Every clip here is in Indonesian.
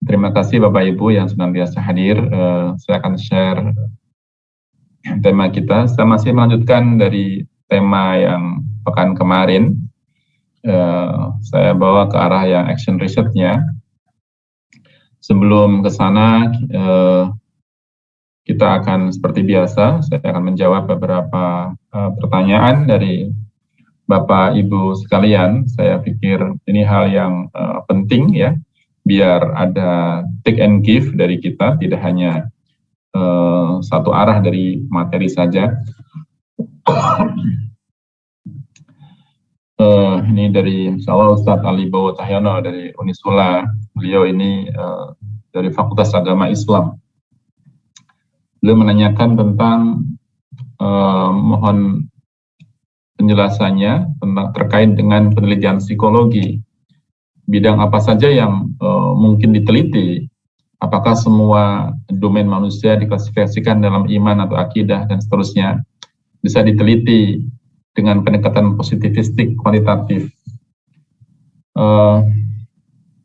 Terima kasih Bapak Ibu yang senantiasa hadir. Saya akan share tema kita. Saya masih melanjutkan dari tema yang pekan kemarin. Saya bawa ke arah yang action research-nya. Sebelum ke sana, kita akan seperti biasa, saya akan menjawab beberapa pertanyaan dari Bapak Ibu sekalian. Saya pikir ini hal yang penting ya, biar ada take and give dari kita, tidak hanya satu arah dari materi saja. Ini dari Insya Ustadz Ali Bowo Cahyono dari Unisula. Beliau ini dari Fakultas Agama Islam. Beliau menanyakan tentang mohon penjelasannya tentang terkait dengan penelitian psikologi. Bidang apa saja yang mungkin diteliti? Apakah semua domain manusia diklasifikasikan dalam iman atau akidah dan seterusnya? Bisa diteliti dengan pendekatan positivistik kualitatif.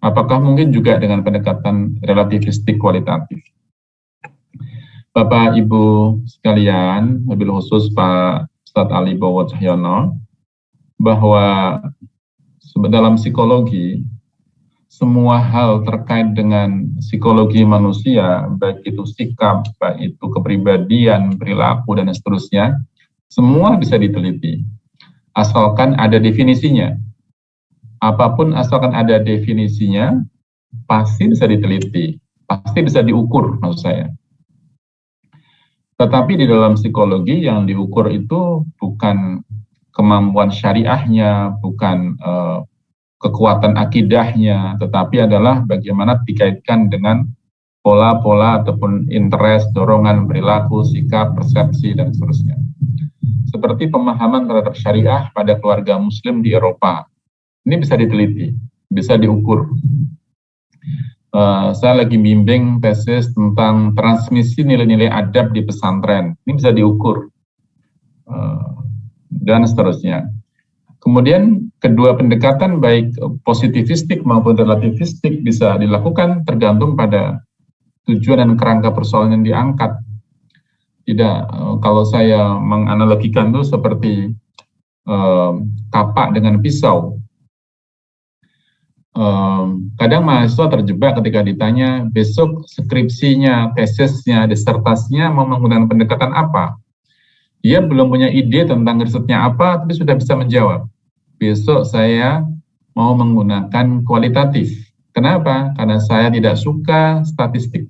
Apakah mungkin juga dengan pendekatan relativistik kualitatif? Bapak Ibu sekalian, wabil khusus Pak Ustadz Ali Bowo Cahyono, bahwa dalam psikologi, semua hal terkait dengan psikologi manusia, baik itu sikap, baik itu kepribadian, perilaku, dan seterusnya, semua bisa diteliti. Asalkan ada definisinya. Apapun asalkan ada definisinya, pasti bisa diteliti, pasti bisa diukur maksud saya. Tetapi di dalam psikologi yang diukur itu bukan kemampuan syariahnya, bukan kekuatan akidahnya, tetapi adalah bagaimana dikaitkan dengan pola-pola ataupun interest, dorongan, perilaku, sikap, persepsi, dan seterusnya. Seperti pemahaman terhadap syariah pada keluarga muslim di Eropa. Ini bisa diteliti, bisa diukur. Saya lagi bimbing tesis tentang transmisi nilai-nilai adab di pesantren. Ini bisa diukur. Dan seterusnya. Kemudian kedua pendekatan baik positivistik maupun relativistik bisa dilakukan tergantung pada tujuan dan kerangka persoalan yang diangkat. Tidak, kalau saya menganalogikan itu seperti kapak dengan pisau. Kadang mahasiswa terjebak ketika ditanya besok skripsinya, tesisnya, disertasinya mau menggunakan pendekatan apa. Dia belum punya ide tentang risetnya apa, tapi sudah bisa menjawab. Besok saya mau menggunakan kualitatif. Kenapa? Karena saya tidak suka statistik.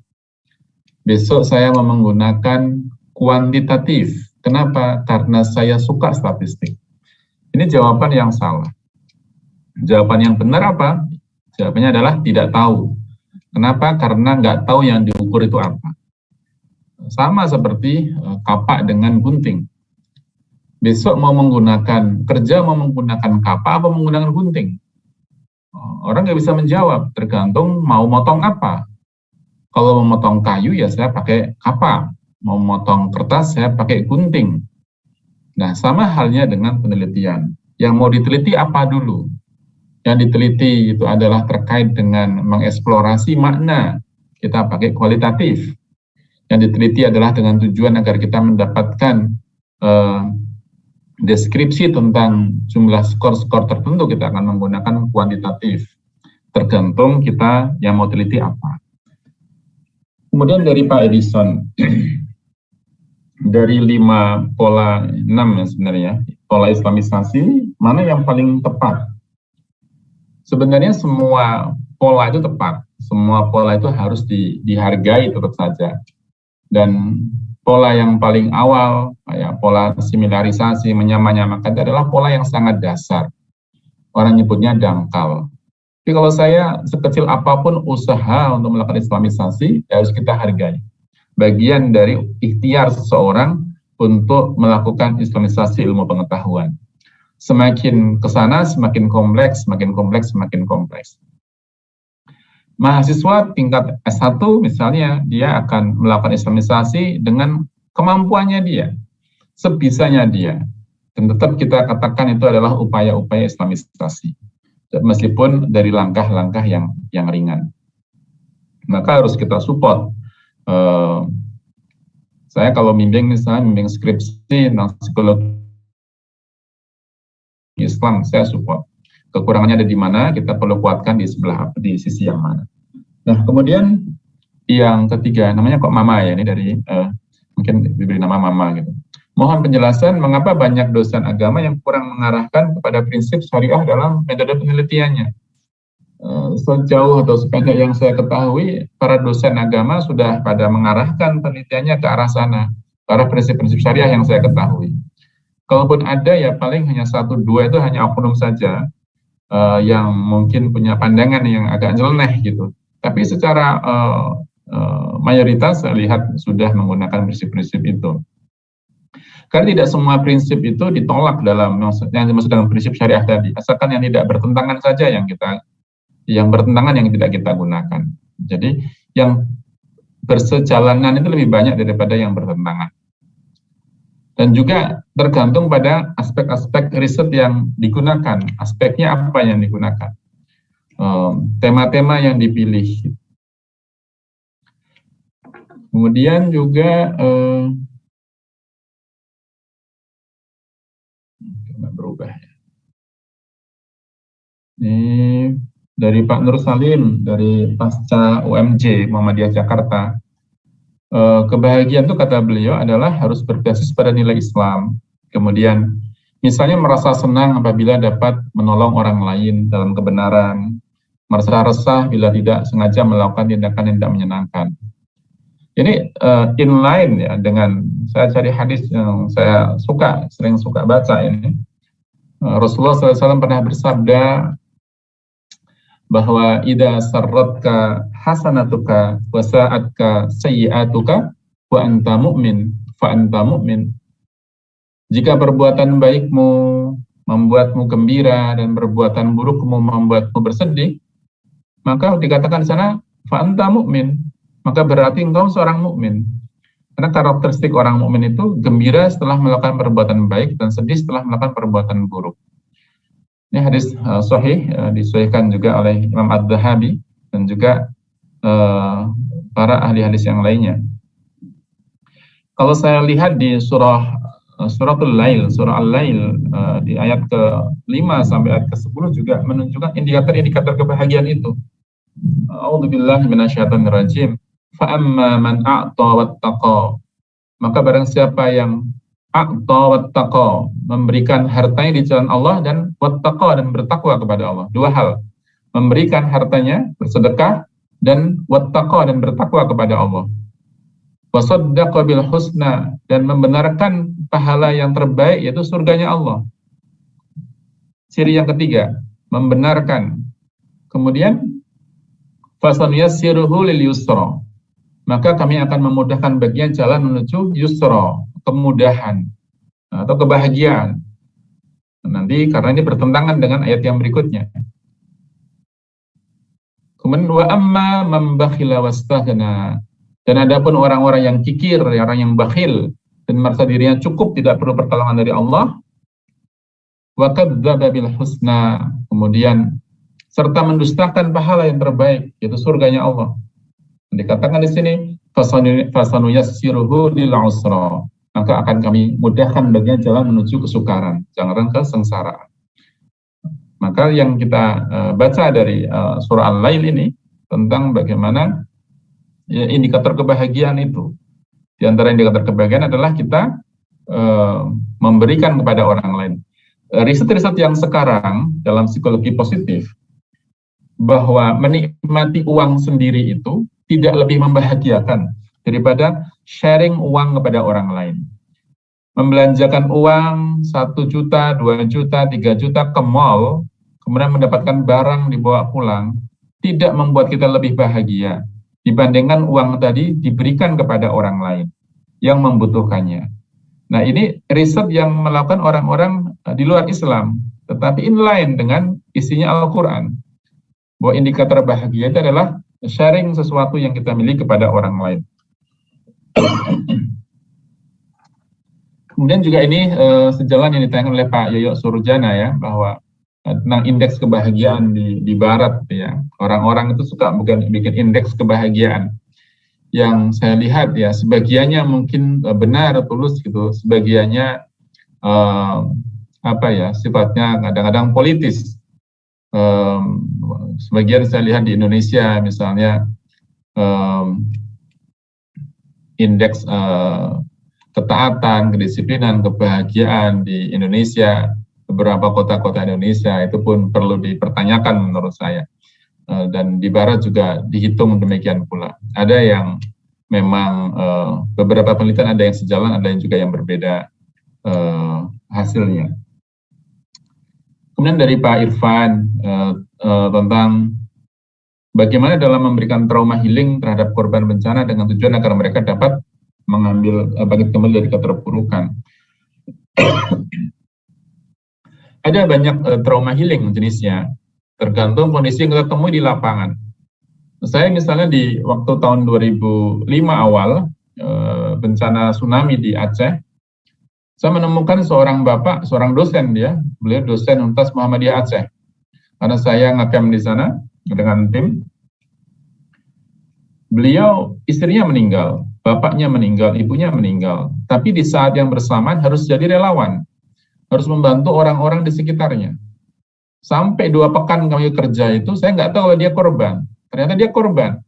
Besok saya mau menggunakan kuantitatif. Kenapa? Karena saya suka statistik. Ini jawaban yang salah. Jawaban yang benar apa? Jawabannya adalah tidak tahu. Kenapa? Karena nggak tahu yang diukur itu apa. Sama seperti kapak dengan gunting. Besok mau menggunakan, kerja mau menggunakan kapak apa menggunakan gunting? Orang nggak bisa menjawab, tergantung mau motong apa. Kalau mau motong kayu ya saya pakai kapak. Mau motong kertas saya pakai gunting. Nah, sama halnya dengan penelitian. Yang mau diteliti apa dulu? Yang diteliti itu adalah terkait dengan mengeksplorasi makna. Kita pakai kualitatif. Yang diteliti adalah dengan tujuan agar kita mendapatkan deskripsi tentang jumlah skor-skor tertentu, kita akan menggunakan kuantitatif. Tergantung kita yang mau teliti apa. Kemudian dari Pak Edison, dari 5 pola, 6 ya sebenarnya, pola islamisasi, mana yang paling tepat? Sebenarnya semua pola itu tepat, semua pola itu harus dihargai tetap saja. Dan pola yang paling awal, ya, pola similarisasi, menyamakan itu adalah pola yang sangat dasar. Orang nyebutnya dangkal. Tapi kalau saya, sekecil apapun usaha untuk melakukan islamisasi, ya harus kita hargai. Bagian dari ikhtiar seseorang untuk melakukan islamisasi ilmu pengetahuan. Semakin ke sana, semakin kompleks, semakin kompleks, semakin kompleks. Mahasiswa tingkat S1 misalnya, dia akan melakukan islamisasi dengan kemampuannya dia, sebisanya dia. Dan tetap kita katakan itu adalah upaya-upaya islamisasi. Meskipun dari langkah-langkah yang ringan. maka harus kita support. Saya kalau bimbing misalnya bimbing skripsi tentang psikologi Islam, saya support. Kekurangannya ada di mana, kita perlu kuatkan di sisi yang mana. Nah, kemudian yang ketiga, namanya kok Mama ya, ini dari mungkin diberi nama Mama gitu. Mohon penjelasan mengapa banyak dosen agama yang kurang mengarahkan kepada prinsip syariah dalam metode penelitiannya. Sejauh atau sependek yang saya ketahui, para dosen agama sudah pada mengarahkan penelitiannya ke arah sana, ke arah prinsip-prinsip syariah yang saya ketahui. Kalaupun ada ya paling hanya 1-2 itu hanya oknum saja yang mungkin punya pandangan yang agak nyeleneh gitu. Tapi secara mayoritas saya lihat sudah menggunakan prinsip-prinsip itu. Karena tidak semua prinsip itu ditolak yang dimaksud dalam prinsip syariah tadi, asalkan yang tidak bertentangan saja yang tidak kita gunakan. Jadi yang bersejalanan itu lebih banyak daripada yang bertentangan. Dan juga tergantung pada aspek-aspek riset yang digunakan, aspeknya apa yang digunakan, tema-tema yang dipilih. Kemudian juga berubah. Ini dari Pak Nur Salim dari Pasca UMJ Muhammadiyah Jakarta. Kebahagiaan itu kata beliau adalah harus berbasis pada nilai Islam. Kemudian misalnya merasa senang apabila dapat menolong orang lain dalam kebenaran, merasa resah bila tidak sengaja melakukan tindakan yang tidak menyenangkan. Ini inline ya dengan saya cari hadis yang saya sering suka baca ini. Rasulullah SAW pernah bersabda bahwa idza sarratka hasanatuka wa sa'atka sayyi'atuka wa anta mu'min fa anta mu'min. Jika perbuatan baikmu membuatmu gembira dan perbuatan burukmu membuatmu bersedih, maka dikatakan di sana fa anta mu'min, maka berarti engkau seorang mukmin. Karena karakteristik orang mukmin itu gembira setelah melakukan perbuatan baik dan sedih setelah melakukan perbuatan buruk. Ini hadis sahih, disahihkan juga oleh Imam Ad-Dhahabi dan juga para ahli hadis yang lainnya. Kalau saya lihat di suratul Lail, surah Al-Lail di ayat ke-5 sampai ayat ke-10 juga menunjukkan indikator-indikator kebahagiaan itu. A'udzubillahi minasyaitonirrajim. Fa amma man a'ta wattaqa. Maka barang siapa yang a'ta wattaqa, memberikan hartanya di jalan Allah, dan wattaqa, dan bertakwa kepada Allah. Dua hal, memberikan hartanya, bersedekah, dan wattaqa, dan bertakwa kepada Allah. Wasaddaqa bil husna, dan membenarkan pahala yang terbaik, yaitu surganya Allah. Ciri yang ketiga, membenarkan. Kemudian fasanuyassiruhu lil yusra, maka kami akan memudahkan bagian jalan menuju yusra, kemudahan atau kebahagiaan. Nanti karena ini bertentangan dengan ayat yang berikutnya. Kemudian wa amma man bakhila wastaghna, dan adapun orang-orang yang kikir, orang yang bakhil dan merasa dirinya cukup, tidak perlu pertolongan dari Allah, wa kadzdzaba bil husna, kemudian serta mendustakan pahala yang terbaik, yaitu surganya Allah. Dikatakan di sini fasanuyassiruhu lil usra, maka akan kami mudahkan bagian jalan menuju kesukaran, jangan kesengsaraan. Maka yang kita baca dari surah Al-Lail ini tentang bagaimana indikator kebahagiaan itu. Di antara indikator kebahagiaan adalah kita memberikan kepada orang lain. Riset-riset yang sekarang dalam psikologi positif, bahwa menikmati uang sendiri itu tidak lebih membahagiakan daripada sharing uang kepada orang lain. Membelanjakan uang 1 juta, 2 juta, 3 juta ke mall, kemudian mendapatkan barang dibawa pulang, tidak membuat kita lebih bahagia dibandingkan uang tadi diberikan kepada orang lain yang membutuhkannya. Nah, ini riset yang melakukan orang-orang di luar Islam, tetapi inline dengan isinya Al-Quran, bahwa indikator bahagia itu adalah sharing sesuatu yang kita miliki kepada orang lain. Kemudian juga ini sejalan yang ditayangkan oleh Pak Yoyo Surjana ya, bahwa tentang indeks kebahagiaan di Barat gitu ya. Orang-orang itu suka bikin indeks kebahagiaan. Yang saya lihat ya, sebagiannya mungkin benar tulus gitu, sebagiannya sifatnya kadang-kadang politis. Sebagian saya lihat di Indonesia misalnya indeks ketaatan, kedisiplinan, kebahagiaan di Indonesia, beberapa kota-kota Indonesia itu pun perlu dipertanyakan menurut saya. Dan di Barat juga dihitung demikian pula. Ada yang memang beberapa penelitian ada yang sejalan, ada yang juga yang berbeda hasilnya. Kemudian dari Pak Irfan tentang bagaimana dalam memberikan trauma healing terhadap korban bencana dengan tujuan agar mereka dapat mengambil bangkit kembali dari keterpurukan. Ada banyak trauma healing jenisnya, tergantung kondisi yang kita temui di lapangan. Saya misalnya di waktu tahun 2005 awal bencana tsunami di Aceh, saya menemukan seorang bapak, seorang dosen beliau dosen Universitas Muhammadiyah Aceh. Karena saya ngecamp di sana dengan tim, beliau istrinya meninggal, bapaknya meninggal, ibunya meninggal. Tapi di saat yang bersamaan harus jadi relawan, harus membantu orang-orang di sekitarnya. Sampai 2 pekan kami kerja itu, saya nggak tahu kalau dia korban. Ternyata dia korban.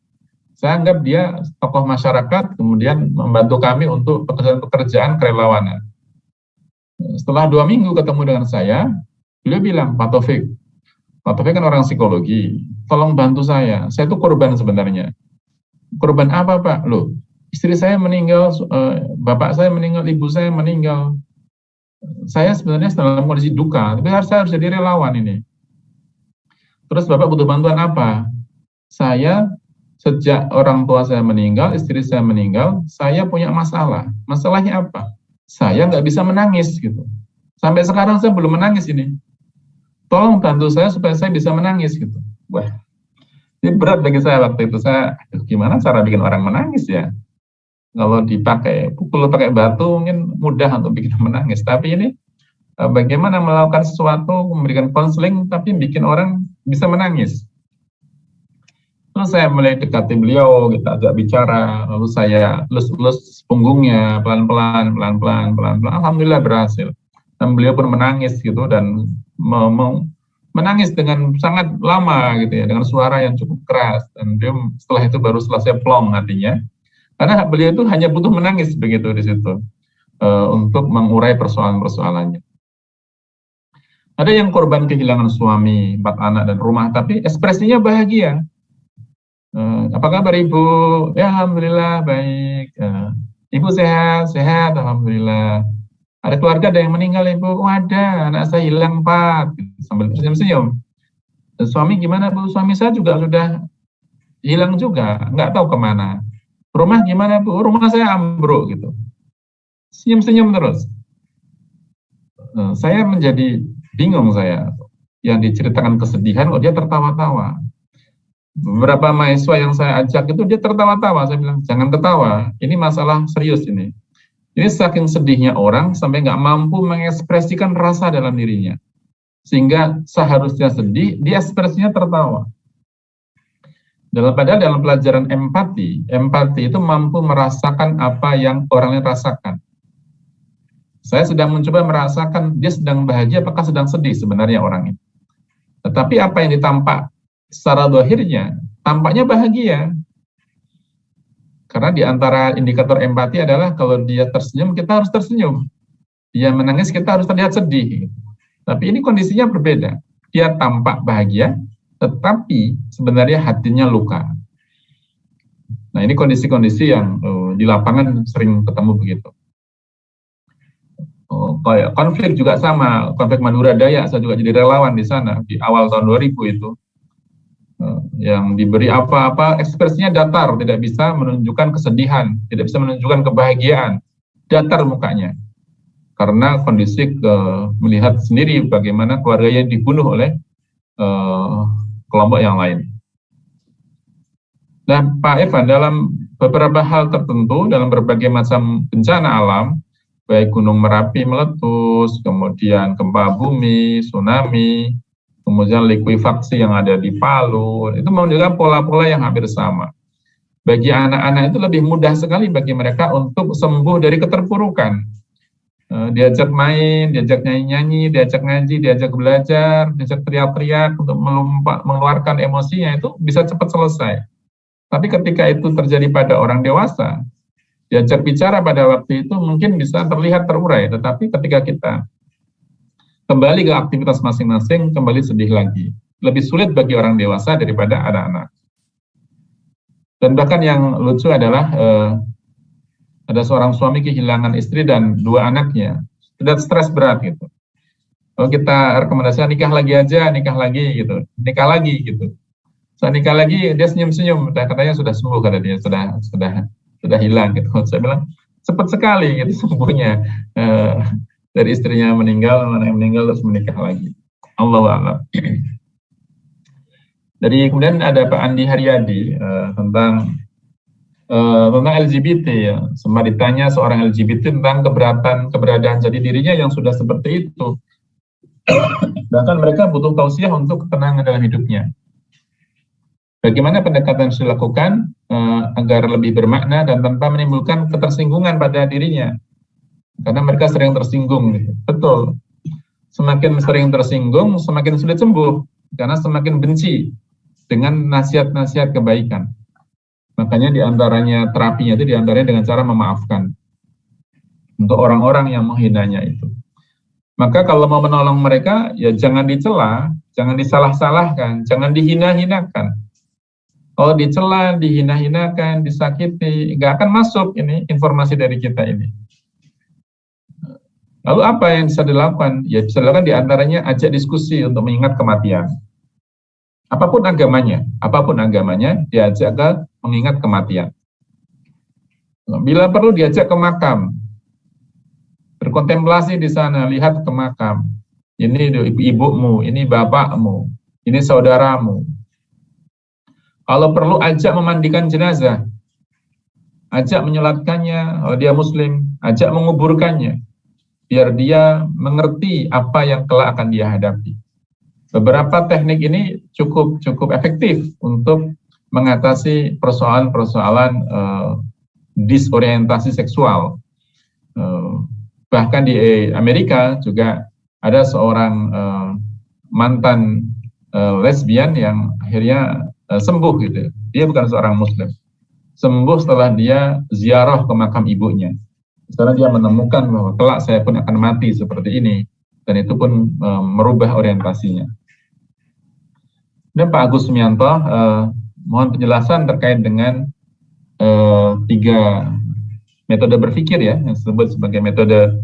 Saya anggap dia tokoh masyarakat, kemudian membantu kami untuk pekerjaan kerelawanan. Setelah 2 minggu ketemu dengan saya, beliau bilang, Pak Taufik kan orang psikologi, tolong bantu saya itu korban sebenarnya. Korban apa Pak? Loh, istri saya meninggal, bapak saya meninggal, ibu saya meninggal. Saya sebenarnya dalam kondisi duka, tapi saya harus jadi relawan ini. Terus Bapak butuh bantuan apa? Saya sejak orang tua saya meninggal, istri saya meninggal, saya punya masalah. Masalahnya apa? Saya nggak bisa menangis gitu. Sampai sekarang saya belum menangis ini. Tolong bantu saya supaya saya bisa menangis gitu. Wah, ini berat bagi saya waktu itu. Gimana cara bikin orang menangis ya? Kalau pukul pakai batu mungkin mudah untuk bikin menangis. Tapi ini bagaimana melakukan sesuatu, memberikan konseling, tapi bikin orang bisa menangis. Terus saya mulai dekati beliau, kita ajak bicara, lalu saya elus punggungnya pelan-pelan. Alhamdulillah berhasil. Dan beliau pun menangis gitu dan menangis dengan sangat lama gitu ya, dengan suara yang cukup keras. Dan beliau setelah itu baru selesai plong hatinya. Karena beliau itu hanya butuh menangis begitu di situ untuk mengurai persoalan-persoalannya. Ada yang korban kehilangan suami, 4 anak dan rumah, tapi ekspresinya bahagia. Apa kabar Ibu? Ya Alhamdulillah baik. Ibu sehat, Alhamdulillah. Ada keluarga ada yang meninggal Ibu? Oh ada, anak saya hilang 4. Sambil tersenyum-senyum. Suami gimana Bu? Suami saya juga sudah hilang juga, nggak tahu kemana. Rumah gimana Bu? Rumah saya ambruk gitu. Senyum-senyum terus. Saya menjadi bingung saya. Yang diceritakan kesedihan, kok dia tertawa-tawa. Beberapa mahasiswa yang saya ajak itu dia tertawa-tawa. Saya bilang, jangan ketawa, ini masalah serius ini. Ini saking sedihnya orang sampai nggak mampu mengekspresikan rasa dalam dirinya. Sehingga seharusnya sedih, dia ekspresinya tertawa. Padahal dalam pelajaran empati itu mampu merasakan apa yang orang lain rasakan. Saya sedang mencoba merasakan dia sedang bahagia, apakah sedang sedih sebenarnya orang itu. Tetapi apa yang ditampak secara zahirnya, tampaknya bahagia. Karena di antara indikator empati adalah kalau dia tersenyum, kita harus tersenyum. Dia menangis, kita harus terlihat sedih. Tapi ini kondisinya berbeda. Dia tampak bahagia, tetapi sebenarnya hatinya luka. Nah ini kondisi-kondisi yang di lapangan sering ketemu begitu. Konflik juga sama, konflik Madura Dayak, saya juga jadi relawan di sana di awal tahun 2000 itu. Yang diberi apa-apa, ekspresinya datar, tidak bisa menunjukkan kesedihan, tidak bisa menunjukkan kebahagiaan, datar mukanya. Karena kondisi melihat sendiri bagaimana keluarganya dibunuh oleh kelompok yang lain. Dan Pak Evan, dalam beberapa hal tertentu, dalam berbagai macam bencana alam, baik Gunung Merapi meletus, kemudian gempa bumi, tsunami, kemudian likuifaksi yang ada di Palu, itu menunjukkan pola-pola yang hampir sama. Bagi anak-anak itu lebih mudah sekali bagi mereka untuk sembuh dari keterpurukan. Diajak main, diajak nyanyi-nyanyi, diajak ngaji, diajak belajar, diajak teriak-teriak untuk mengeluarkan emosinya, itu bisa cepat selesai. Tapi ketika itu terjadi pada orang dewasa, diajak bicara pada waktu itu mungkin bisa terlihat terurai, tetapi ketika kita kembali ke aktivitas masing-masing, kembali sedih lagi. Lebih sulit bagi orang dewasa daripada anak-anak. Dan bahkan yang lucu adalah ada seorang suami kehilangan istri dan 2 anaknya, sudah stres berat gitu. Kalau kita rekomendasikan nikah lagi aja, nikah lagi gitu, nikah lagi gitu. Saya nikah lagi, dia senyum-senyum, katanya sudah sembuh, kata dia, sudah hilang gitu. Saya bilang cepat sekali gitu sembuhnya, dari istrinya meninggal, mana yang meninggal terus menikah lagi. Allahu a'lam. Dari kemudian ada Pak Andi Haryadi tentang LGBT ya. Sempat ditanya seorang LGBT tentang keberadaan jati dirinya yang sudah seperti itu. Bahkan mereka butuh tausiah untuk ketenangan dalam hidupnya. Bagaimana pendekatan yang dilakukan agar lebih bermakna dan tanpa menimbulkan ketersinggungan pada dirinya? Karena mereka sering tersinggung. Gitu. Betul. Semakin sering tersinggung, semakin sulit sembuh. Karena semakin benci dengan nasihat-nasihat kebaikan. Makanya diantaranya terapinya itu diantaranya dengan cara memaafkan untuk orang-orang yang menghinanya itu. Maka kalau mau menolong mereka, ya jangan dicela, jangan disalah-salahkan, jangan dihina-hinakan. Kalau dicela, dihina-hinakan, disakiti, nggak akan masuk ini informasi dari kita ini. Lalu apa yang bisa dilakukan? Ya bisa dilakukan diantaranya ajak diskusi untuk mengingat kematian. Apapun agamanya, diajak ke mengingat kematian. Bila perlu diajak ke makam, berkontemplasi di sana, lihat ke makam. Ini ibumu, ini bapakmu, ini saudaramu. Kalau perlu ajak memandikan jenazah, ajak menyolatkannya, kalau dia muslim, ajak menguburkannya, biar dia mengerti apa yang kelak akan dia hadapi. Beberapa teknik ini cukup efektif untuk mengatasi persoalan-persoalan disorientasi seksual. Bahkan di Amerika juga ada seorang mantan lesbian yang akhirnya sembuh gitu. Dia bukan seorang muslim. Sembuh setelah dia ziarah ke makam ibunya. Setelah dia menemukan bahwa kelak saya pun akan mati seperti ini. Dan itu pun merubah orientasinya. Dan Pak Agus Sumianto, mohon penjelasan terkait dengan 3 metode berpikir ya, yang disebut sebagai metode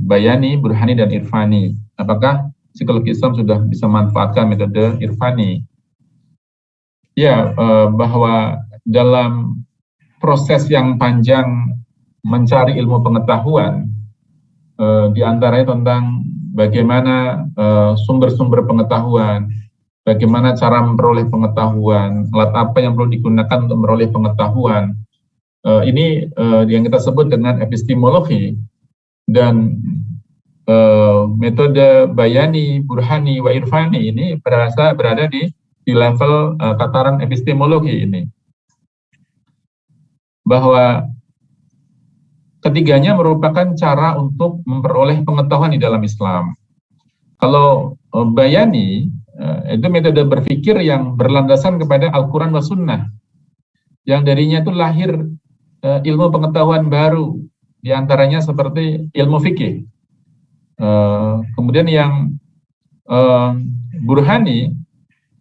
Bayani, Burhani, dan Irfani. Apakah psikologi Islam sudah bisa memanfaatkan metode Irfani? Ya, bahwa dalam proses yang panjang mencari ilmu pengetahuan, di antaranya tentang bagaimana sumber-sumber pengetahuan, bagaimana cara memperoleh pengetahuan, alat apa yang perlu digunakan untuk memperoleh pengetahuan. Ini yang kita sebut dengan epistemologi, dan metode Bayani, Burhani, wa Irfani ini berada di level tataran epistemologi ini. Bahwa ketiganya merupakan cara untuk memperoleh pengetahuan di dalam Islam. Kalau Bayani, itu metode berpikir yang berlandasan kepada Al-Quran wa Sunnah, yang darinya itu lahir ilmu pengetahuan baru, diantaranya seperti ilmu fikih. Kemudian yang Burhani,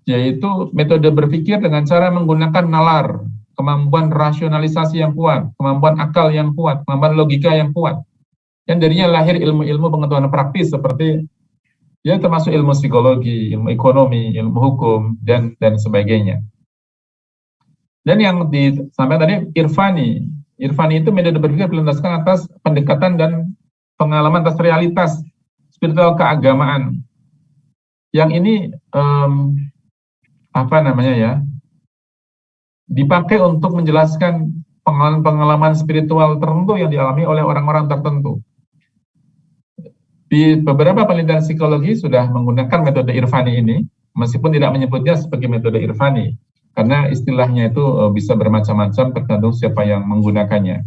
yaitu metode berpikir dengan cara menggunakan nalar, kemampuan rasionalisasi yang kuat, kemampuan akal yang kuat, kemampuan logika yang kuat. Yang darinya lahir ilmu-ilmu pengetahuan praktis seperti ya termasuk ilmu psikologi, ilmu ekonomi, ilmu hukum, dan sebagainya. Dan yang disampaikan tadi Irfani. Irfani itu metode berpikir berlandaskan atas pendekatan dan pengalaman atas realitas spiritual keagamaan. Yang ini dipakai untuk menjelaskan pengalaman-pengalaman spiritual tertentu yang dialami oleh orang-orang tertentu. Di beberapa penelitian psikologi sudah menggunakan metode Irfani ini, meskipun tidak menyebutnya sebagai metode Irfani, karena istilahnya itu bisa bermacam-macam tergantung siapa yang menggunakannya.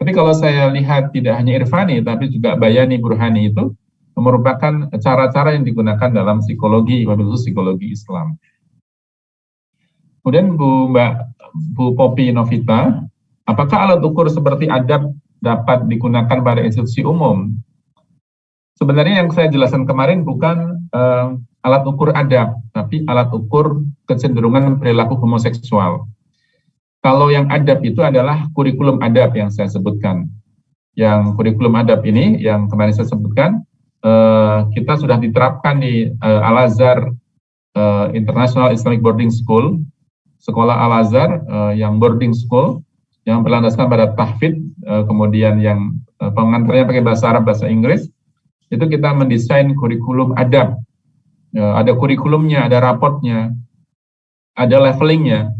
Tapi kalau saya lihat tidak hanya Irfani, tapi juga Bayani, Burhani itu merupakan cara-cara yang digunakan dalam psikologi, wabil psikologi Islam. Kemudian Bu Popi Novita, apakah alat ukur seperti adab dapat digunakan pada institusi umum? Sebenarnya yang saya jelaskan kemarin bukan alat ukur adab, tapi alat ukur kecenderungan perilaku homoseksual. Kalau yang adab itu adalah kurikulum adab yang saya sebutkan. Yang kurikulum adab ini, yang kemarin saya sebutkan, kita sudah diterapkan di Al-Azhar International Islamic Boarding School, sekolah Al-Azhar yang boarding school, yang berlandaskan pada tahfidz, kemudian yang pengantarnya pakai bahasa Arab, bahasa Inggris, itu kita mendesain kurikulum adab. Ada kurikulumnya, ada raportnya, ada levelingnya.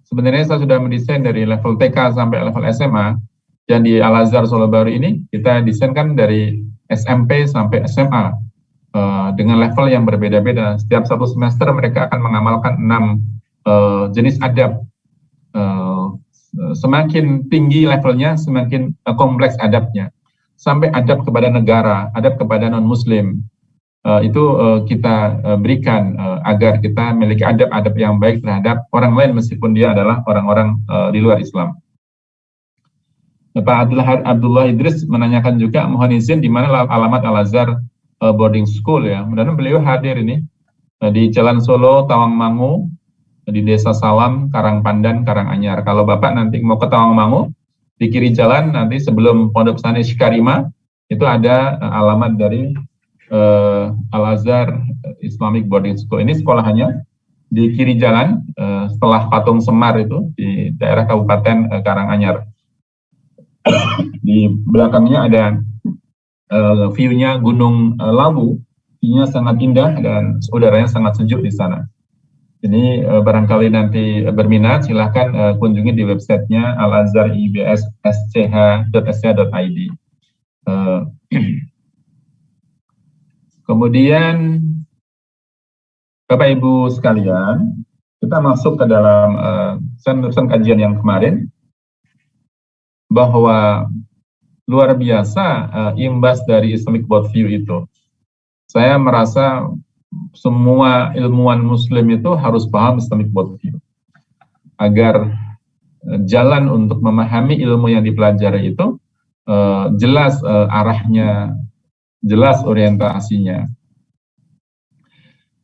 Sebenarnya saya sudah mendesain dari level TK sampai level SMA, dan di Al-Azhar Solo Baru ini kita desainkan dari SMP sampai SMA dengan level yang berbeda-beda. Setiap satu semester mereka akan mengamalkan 6 jenis adab. Semakin tinggi levelnya, semakin kompleks adabnya. Sampai adab kepada negara, adab kepada non-muslim. Itu kita berikan agar kita memiliki adab-adab yang baik terhadap orang lain meskipun dia adalah orang-orang di luar Islam. Pak Abdullah Idris menanyakan juga, mohon izin di mana alamat Al-Azhar boarding school ya. Mudah-mudahan beliau hadir ini di Jalan Solo, Tawangmangu, di Desa Salam, Karangpandan, Karanganyar. Kalau Bapak nanti mau ke Tawangmangu, di kiri jalan nanti sebelum Pondok Pesantren Shikarima itu ada alamat dari Al-Azhar Islamic Boarding School. Ini sekolahannya di kiri jalan setelah Patung Semar itu di daerah Kabupaten Karanganyar. Di belakangnya ada view-nya Gunung Lawu, view-nya sangat indah dan udaranya sangat sejuk di sana. Jadi barangkali nanti berminat silahkan kunjungi di websitenya alazharibs.sch.id. Kemudian, Bapak Ibu sekalian, kita masuk ke dalam pesan kajian yang kemarin, bahwa luar biasa imbas dari Islamic Worldview itu. Saya merasa semua ilmuwan Muslim itu harus paham Islamic Worldview, agar jalan untuk memahami ilmu yang dipelajari itu jelas arahnya, jelas orientasinya.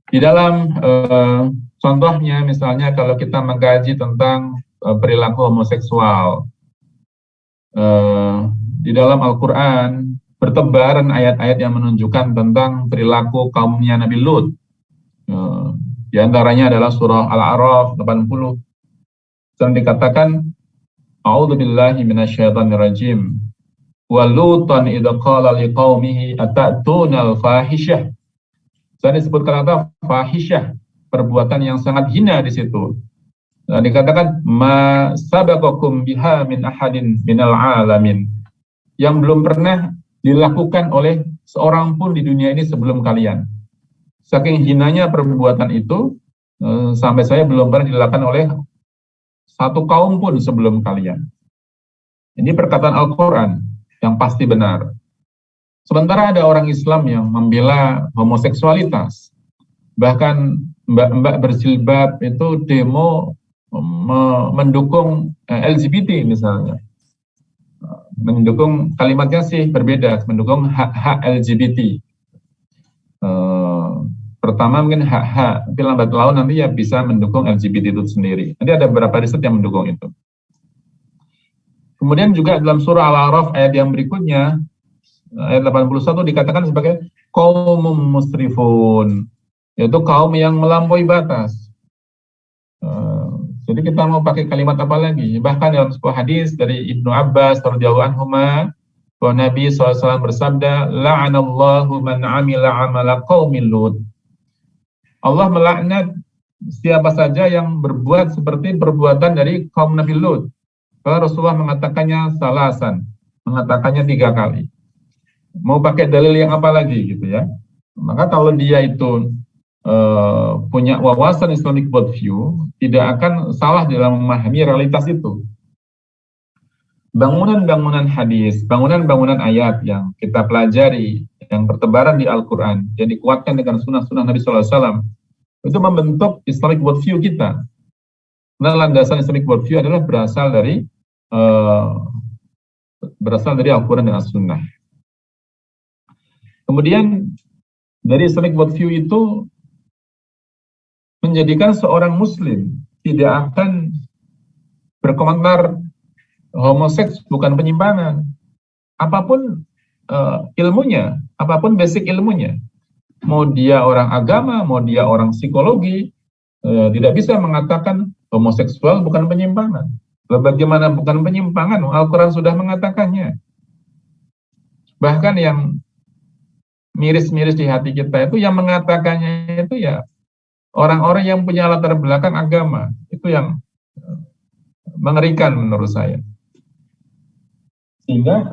Di dalam contohnya misalnya kalau kita mengkaji tentang perilaku homoseksual, di dalam Al-Quran bertebaran ayat-ayat yang menunjukkan tentang perilaku kaumnya Nabi Lut. Di antaranya adalah surah Al-A'raf 80. Dan dikatakan, A'udzubillahi minasyaitonirrajim. Wa Lutan idza qala liqaumihi atatuna al-fahishah. Saya disebutkan kata fahisyah, perbuatan yang sangat hina di situ. Dan dikatakan ma sabaqakum biha min ahadin minal alamin, yang belum pernah dilakukan oleh seorang pun di dunia ini sebelum kalian. Saking hinanya perbuatan itu sampai saya belum pernah dilakukan oleh satu kaum pun sebelum kalian. Ini perkataan Al-Quran yang pasti benar. Sementara ada orang Islam yang membela homoseksualitas, bahkan mbak-mbak berjilbab itu demo mendukung LGBT misalnya, mendukung, kalimatnya sih berbeda, mendukung hak-hak LGBT. Pertama mungkin hak-hak, tapi lambat laun nanti ya bisa mendukung LGBT itu sendiri. Nanti ada beberapa riset yang mendukung itu. Kemudian juga dalam surah Al-A'raf ayat yang berikutnya, ayat 81 dikatakan sebagai qaumum musrifun, yaitu kaum yang melampaui batas. Jadi kita mau pakai kalimat apa lagi? Bahkan dalam sebuah hadis dari Ibnu Abbas radhiyallahu anhuma, bahwa Nabi SAW bersabda, la'anallahu man amila amala qaumil Lut. Allah melaknat siapa saja yang berbuat seperti perbuatan dari kaum Nabi Lut. Kalau Rasulullah mengatakannya salasan, mengatakannya 3 kali. Mau pakai dalil yang apa lagi gitu ya. Maka kalau dia itu punya wawasan Islamic worldview, tidak akan salah dalam memahami realitas itu. Bangunan-bangunan hadis, bangunan-bangunan ayat yang kita pelajari, yang bertebaran di Al-Quran, yang dikuatkan dengan sunnah-sunnah Nabi SAW, itu membentuk Islamic worldview kita. Nah, landasan Islamic worldview adalah berasal dari Al-Quran dan As-Sunnah. Kemudian dari Islamic worldview itu menjadikan seorang Muslim tidak akan berkomentar homoseks bukan penyimpangan, apapun ilmunya, apapun basic ilmunya, mau dia orang agama, mau dia orang psikologi, tidak bisa mengatakan homoseksual bukan penyimpangan. Bagaimana bukan penyimpangan? Al-Quran sudah mengatakannya. Bahkan yang miris-miris di hati kita itu, yang mengatakannya itu ya orang-orang yang punya latar belakang agama. Itu yang mengerikan menurut saya. Sehingga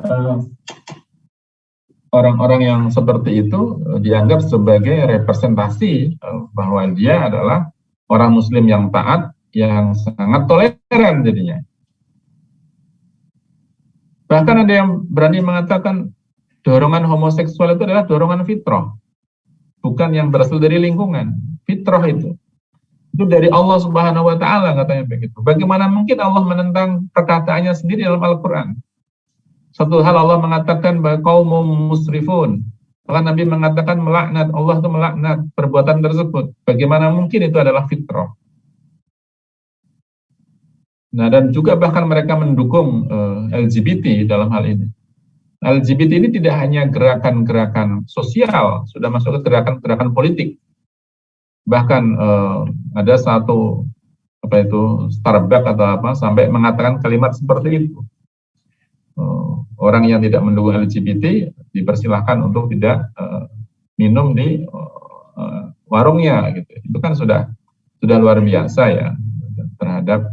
orang-orang yang seperti itu dianggap sebagai representasi bahwa dia adalah orang Muslim yang taat, yang sangat toleran jadinya. Bahkan ada yang berani mengatakan dorongan homoseksual itu adalah dorongan fitrah, bukan yang berasal dari lingkungan. Fitrah itu dari Allah Subhanahu wa Ta'ala, katanya begitu. Bagaimana mungkin Allah menentang perkataannya sendiri dalam Al-Quran? Satu hal Allah mengatakan bahwa kaum musrifun, maka Nabi mengatakan melaknat, Allah itu melaknat perbuatan tersebut. Bagaimana mungkin itu adalah fitrah? Nah, dan juga bahkan mereka mendukung LGBT dalam hal ini. LGBT ini tidak hanya gerakan-gerakan sosial, sudah masuk ke gerakan-gerakan politik. Bahkan ada satu Starbucks atau apa sampai mengatakan kalimat seperti itu. Orang yang tidak mendukung LGBT dipersilahkan untuk tidak minum di warungnya, gitu. Itu kan sudah luar biasa ya terhadap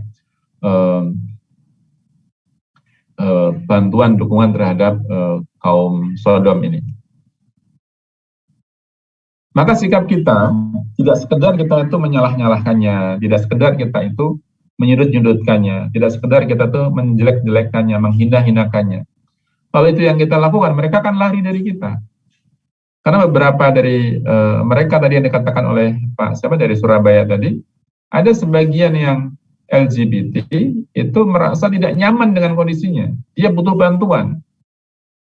bantuan dukungan terhadap kaum Sodom ini. Maka sikap kita tidak sekedar kita itu menyalah-nyalahkannya, tidak sekedar kita itu menyudut-nyudutkannya, tidak sekedar kita itu menjelek-jelekkannya, menghina-hinakannya. Kalau itu yang kita lakukan, mereka akan lari dari kita. Karena beberapa dari mereka tadi yang dikatakan oleh Pak dari Surabaya tadi, ada sebagian yang LGBT itu merasa tidak nyaman dengan kondisinya. Dia butuh bantuan.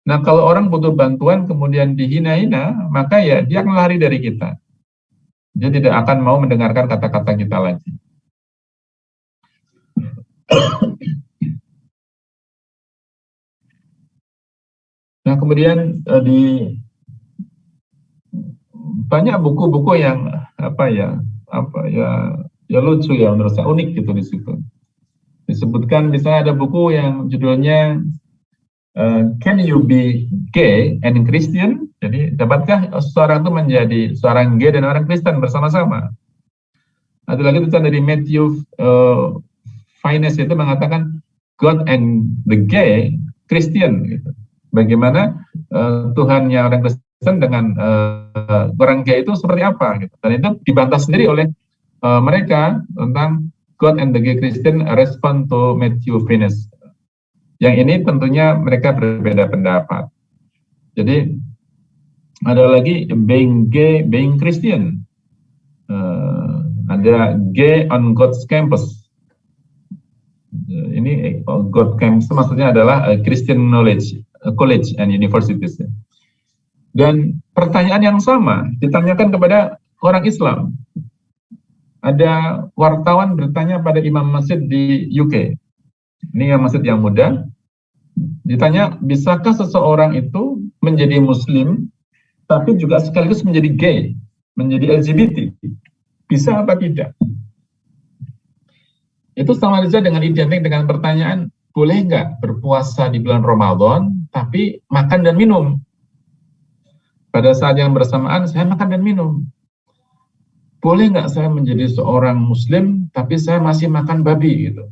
Nah, kalau orang butuh bantuan kemudian dihina-hina, maka ya dia akan lari dari kita. Dia tidak akan mau mendengarkan kata-kata kita lagi. Nah, kemudian di banyak buku-buku yang lucu ya menurut saya, unik gitu di situ. Disebutkan misalnya ada buku yang judulnya Can You Be Gay and Christian? Jadi dapatkah seseorang itu menjadi seorang gay dan orang Kristen bersama-sama? Ada lagi tulisan dari Matthew Finesse itu mengatakan God and the Gay Christian. Gitu. Bagaimana Tuhannya orang Kristen dengan orang gay itu seperti apa? Gitu. Dan itu dibantah sendiri oleh mereka tentang God and the Gay Christian respond to Matthew Finesse. Yang ini tentunya mereka berbeda pendapat. Jadi ada lagi being gay, being Christian. Ada gay on God's campus. Ini God campus maksudnya adalah Christian college and universities. Dan pertanyaan yang sama ditanyakan kepada orang Islam. Ada wartawan bertanya pada imam masjid di UK. Ini imam masjid yang muda. Ditanya, bisakah seseorang itu menjadi Muslim, tapi juga sekaligus menjadi gay, menjadi LGBT? Bisa apa tidak? Itu sama saja dengan identik dengan pertanyaan, boleh nggak berpuasa di bulan Ramadan, tapi makan dan minum? Pada saat yang bersamaan, saya makan dan minum. Boleh nggak saya menjadi seorang Muslim, tapi saya masih makan babi gitu?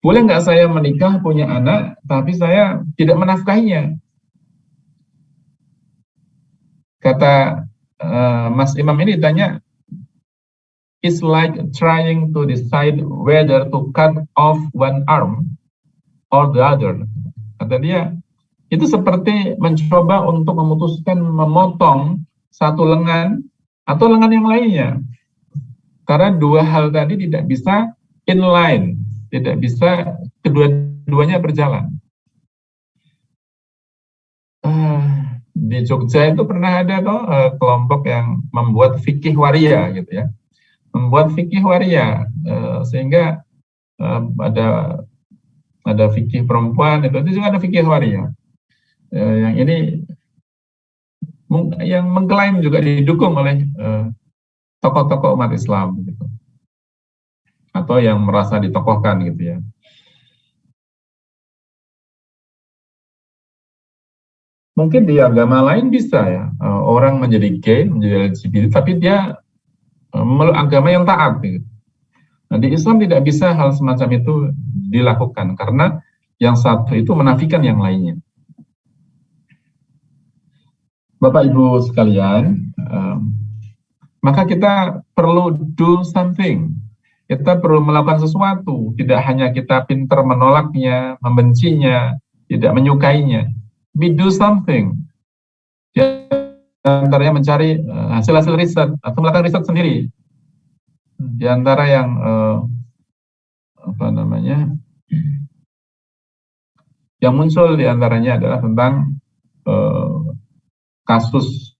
boleh nggak saya menikah, punya anak, tapi saya tidak menafkahinya? Kata Mas Imam ini tanya, it's like trying to decide whether to cut off one arm or the other. Kata dia, itu seperti mencoba untuk memutuskan memotong satu lengan atau lengan yang lainnya. Karena dua hal tadi tidak bisa inline, tidak bisa kedua-duanya berjalan. Di Jogja itu pernah ada kelompok yang membuat fikih waria gitu ya, membuat fikih waria sehingga ada fikih perempuan itu juga ada fikih waria. Yang ini yang mengklaim juga didukung oleh tokoh-tokoh umat Islam gitu, atau yang merasa ditokohkan gitu ya. Mungkin di agama lain bisa ya, orang menjadi gay, menjadi LGBT, tapi dia meluk agama yang taat gitu. Nah, di Islam tidak bisa hal semacam itu dilakukan karena yang satu itu menafikan yang lainnya. Bapak Ibu sekalian, maka kita perlu do something. Kita perlu melakukan sesuatu, tidak hanya kita pintar menolaknya, membencinya, tidak menyukainya. We do something. Di antaranya mencari hasil-hasil riset atau melakukan riset sendiri. Di antara yang yang muncul di antaranya adalah tentang kasus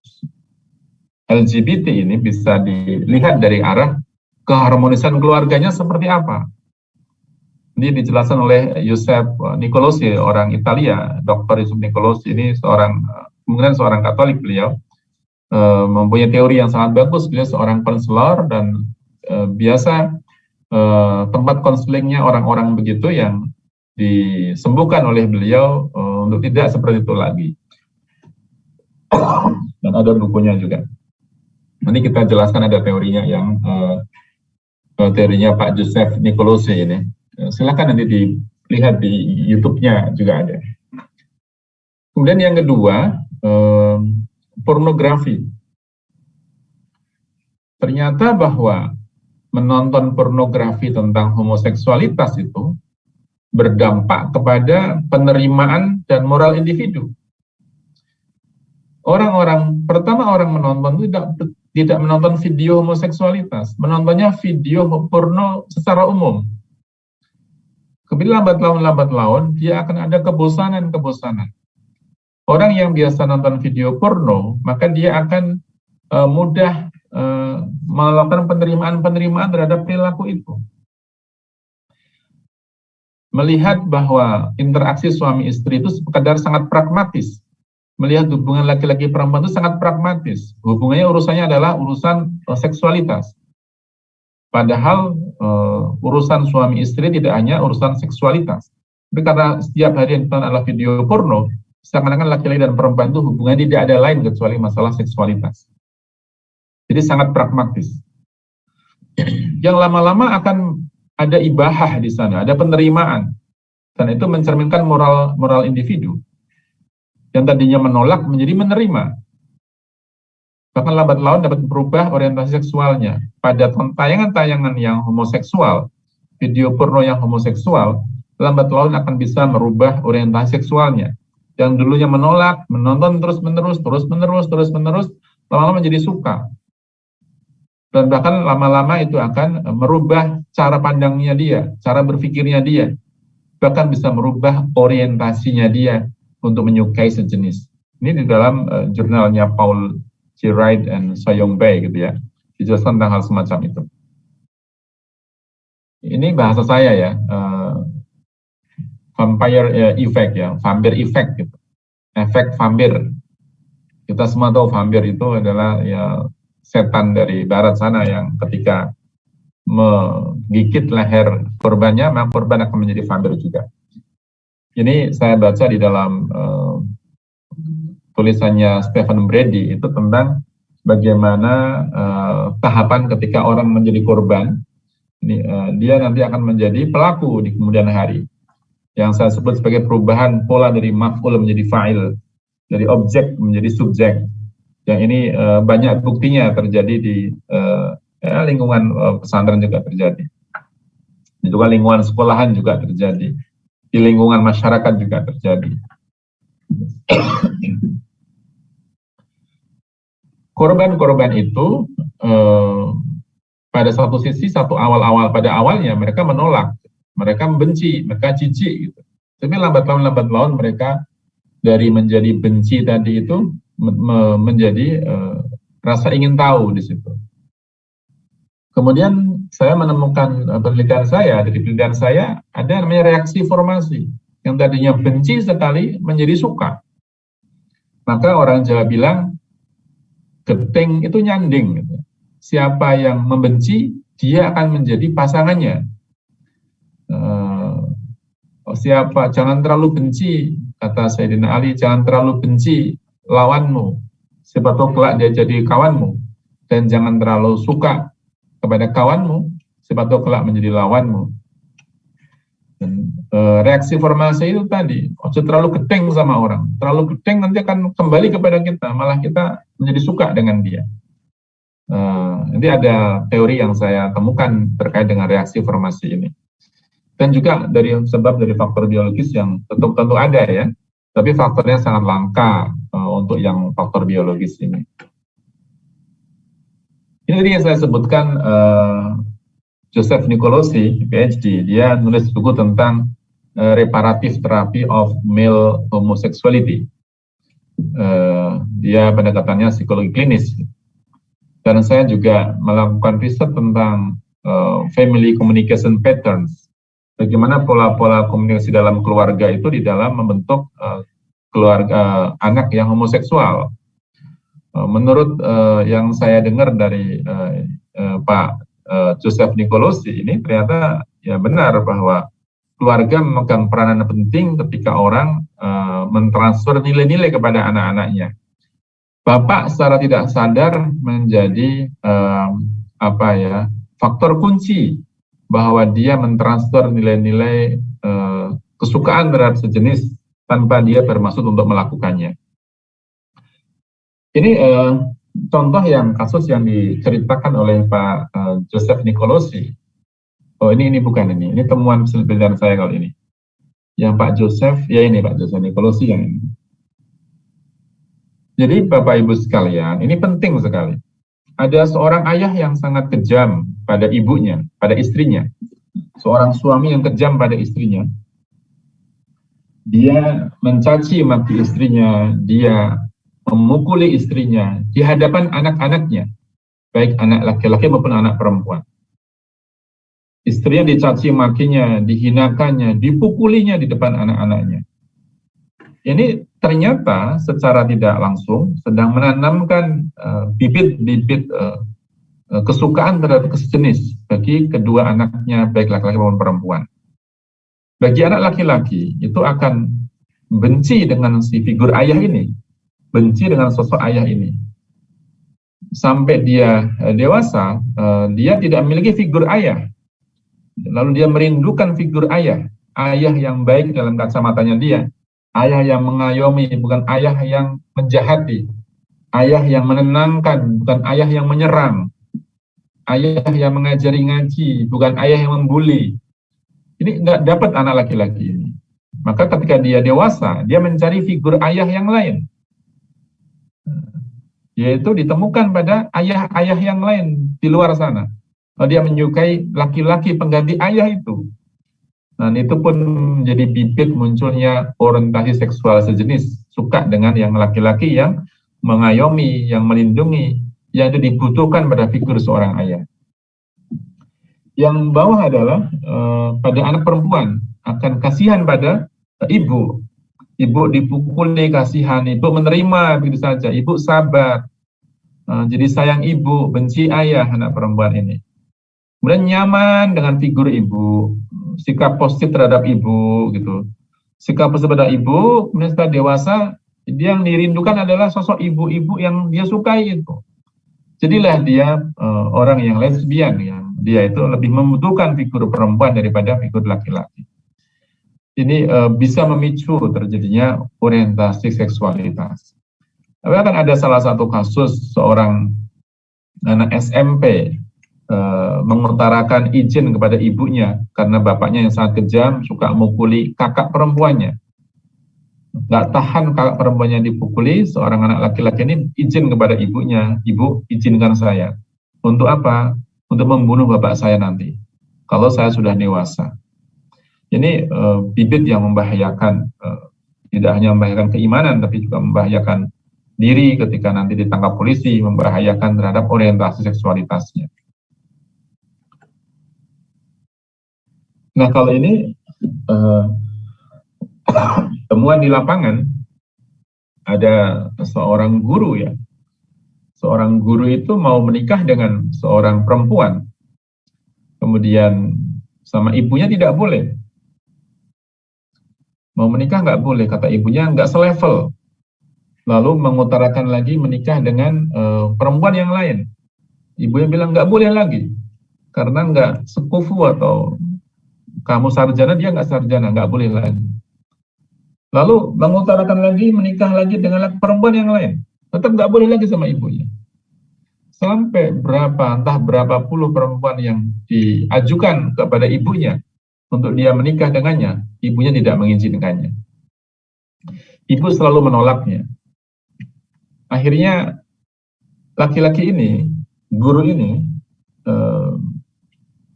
LGBT ini bisa dilihat dari arah keharmonisan keluarganya seperti apa. Ini dijelaskan oleh Yusef Nicolosi, orang Italia. Dr. Yusef Nicolosi ini kemudian seorang Katolik beliau, mempunyai teori yang sangat bagus. Beliau seorang konselor dan biasa tempat konselingnya orang-orang begitu yang disembuhkan oleh beliau untuk tidak seperti itu lagi. Dan ada bukunya juga. Nanti kita jelaskan ada teorinya yang teorinya Pak Yusef Nicolosi ini. Silakan nanti dilihat di YouTube-nya juga ada. Kemudian yang kedua, pornografi. Ternyata bahwa menonton pornografi tentang homoseksualitas itu berdampak kepada penerimaan dan moral individu. Pertama orang menonton itu tidak menonton video homoseksualitas, menontonnya video porno secara umum. Kemudian lambat laun dia akan ada kebosanan. Orang yang biasa nonton video porno, maka dia akan mudah melakukan penerimaan terhadap perilaku itu. Melihat bahwa interaksi suami istri itu sekedar sangat pragmatis. Melihat hubungan laki-laki perempuan itu sangat pragmatis. Urusannya adalah urusan seksualitas. Padahal urusan suami istri tidak hanya urusan seksualitas. Tapi karena setiap hari yang ditonton adalah video porno, seakan-akan laki-laki dan perempuan itu hubungannya tidak ada lain kecuali masalah seksualitas. Jadi sangat pragmatis. Yang lama-lama akan ada ibahah di sana, ada penerimaan. Dan itu mencerminkan moral individu. Yang tadinya menolak menjadi menerima. Bahkan lambat laun dapat berubah orientasi seksualnya. Pada tayangan-tayangan yang homoseksual, video porno yang homoseksual, lambat laun akan bisa merubah orientasi seksualnya. Yang dulunya menolak, menonton terus-menerus, lama-lama menjadi suka. Dan bahkan lama-lama itu akan merubah cara pandangnya dia, cara berpikirnya dia. Bahkan bisa merubah orientasinya dia untuk menyukai sejenis. Ini di dalam jurnalnya Paul G. Wright and Soyong Bae gitu ya, dijelaskan tentang hal semacam itu. Ini bahasa saya ya, vampire effect ya, vampire effect gitu, efek vampir. Kita semua tahu vampir itu adalah ya setan dari barat sana yang ketika menggigit leher korbannya, maka korban akan menjadi vampir juga. Ini saya baca di dalam tulisannya Stephen Brady itu tentang bagaimana tahapan ketika orang menjadi korban dia nanti akan menjadi pelaku di kemudian hari. Yang saya sebut sebagai perubahan pola dari maf'ul menjadi fa'il, dari objek menjadi subjek. Yang ini banyak buktinya terjadi di lingkungan pesantren juga terjadi. Juga lingkungan sekolahan juga terjadi. Di lingkungan masyarakat juga terjadi. Korban-korban itu pada satu sisi, pada awalnya mereka menolak, mereka membenci, mereka jijik gitu. Tapi lambat laun mereka dari menjadi benci tadi itu menjadi rasa ingin tahu di situ. Kemudian saya menemukan dari penelitian saya ada namanya reaksi formasi, yang tadinya benci sekali menjadi suka. Maka orang Jawa bilang geting itu nyanding gitu. Siapa yang membenci, dia akan menjadi pasangannya. Jangan terlalu benci, kata Sayyidina Ali, jangan terlalu benci lawanmu, siapa tahu kelak dia jadi kawanmu. Dan jangan terlalu suka kepada kawanmu, siapa tahu kelak menjadi lawanmu. Dan reaksi formasi itu tadi, terlalu geting sama orang, terlalu geting nanti akan kembali kepada kita, malah kita menjadi suka dengan dia. Nanti ada teori yang saya temukan terkait dengan reaksi formasi ini. Dan juga dari faktor biologis yang tentu ada ya, tapi faktornya sangat langka untuk yang faktor biologis ini. Ini tadi yang saya sebutkan, Joseph Nicolosi, PhD, dia nulis buku tentang reparative therapy of male homosexuality. Dia pendekatannya psikologi klinis. Dan saya juga melakukan riset tentang family communication patterns. Bagaimana pola-pola komunikasi dalam keluarga itu di dalam membentuk keluarga anak yang homoseksual. Menurut yang saya dengar dari Pak Joseph Nicolosi ini, ternyata ya benar bahwa keluarga memegang peranan penting ketika orang mentransfer nilai-nilai kepada anak-anaknya. Bapak secara tidak sadar menjadi faktor kunci bahwa dia mentransfer nilai-nilai kesukaan terhadap sejenis tanpa dia bermaksud untuk melakukannya. Ini contoh kasus yang diceritakan oleh Pak Joseph Nicolosi. Oh ini bukan ini temuan penelitian saya kali ini. Yang Pak Joseph, ya ini Pak Joseph Nicolosi yang ini. Jadi Bapak Ibu sekalian, ini penting sekali. Ada seorang ayah yang sangat kejam pada ibunya, pada istrinya. Seorang suami yang kejam pada istrinya. Dia mencaci maki istrinya, dia memukuli istrinya di hadapan anak-anaknya, baik anak laki-laki maupun anak perempuan. Istrinya dicaci makinya, dihinakannya, dipukulinya di depan anak-anaknya. Ini ternyata secara tidak langsung sedang menanamkan bibit-bibit kesukaan terhadap sejenis bagi kedua anaknya, baik laki-laki maupun perempuan. Bagi anak laki-laki itu akan benci dengan si figur ayah ini, benci dengan sosok ayah ini. Sampai dia dewasa, dia tidak memiliki figur ayah. Lalu dia merindukan figur ayah yang baik dalam kacamatanya dia. Ayah yang mengayomi, bukan ayah yang menjahati. Ayah yang menenangkan, bukan ayah yang menyerang. Ayah yang mengajari ngaji, bukan ayah yang membuli. Ini nggak dapat anak laki-laki ini. Maka ketika dia dewasa, dia mencari figur ayah yang lain. Yaitu ditemukan pada ayah-ayah yang lain di luar sana. Dia menyukai laki-laki pengganti ayah itu. Dan itu pun menjadi bibit munculnya orientasi seksual sejenis, suka dengan yang laki-laki yang mengayomi, yang melindungi, yang itu dibutuhkan pada figur seorang ayah. Yang bawah adalah pada anak perempuan, akan kasihan pada ibu. Ibu dipukuli, kasihan, ibu menerima begitu saja, ibu sabar. Jadi sayang ibu, benci ayah anak perempuan ini. Kemudian nyaman dengan figur ibu, sikap positif terhadap ibu gitu. Sikap positif terhadap ibu, kemudian setelah dewasa, dia yang dirindukan adalah sosok ibu-ibu yang dia sukai itu. Jadilah dia orang yang lesbian, yang dia itu lebih membutuhkan figur perempuan daripada figur laki-laki. Ini bisa memicu terjadinya orientasi seksualitas. Tapi kan ada salah satu kasus seorang anak SMP mengutarakan izin kepada ibunya karena bapaknya yang sangat kejam, suka mukuli kakak perempuannya. Nggak tahan kakak perempuannya dipukuli, seorang anak laki-laki ini izin kepada ibunya, ibu izinkan saya. Untuk apa? Untuk membunuh bapak saya nanti, kalau saya sudah dewasa. Ini bibit yang membahayakan, tidak hanya membahayakan keimanan, tapi juga membahayakan diri ketika nanti ditangkap polisi, membahayakan terhadap orientasi seksualitasnya. Nah, kalau ini temuan di lapangan, ada seorang guru ya, seorang guru itu mau menikah dengan seorang perempuan, kemudian sama ibunya tidak boleh. Mau menikah nggak boleh, kata ibunya nggak selevel. Lalu mengutarakan lagi menikah dengan perempuan yang lain. Ibunya bilang nggak boleh lagi, karena nggak sekufu atau kamu sarjana, dia nggak sarjana, nggak boleh lagi. Lalu mengutarakan lagi menikah lagi dengan perempuan yang lain, tetap nggak boleh lagi sama ibunya. Sampai entah berapa puluh perempuan yang diajukan kepada ibunya untuk dia menikah dengannya, ibunya tidak mengizinkannya. Ibu selalu menolaknya. Akhirnya laki-laki ini, guru ini,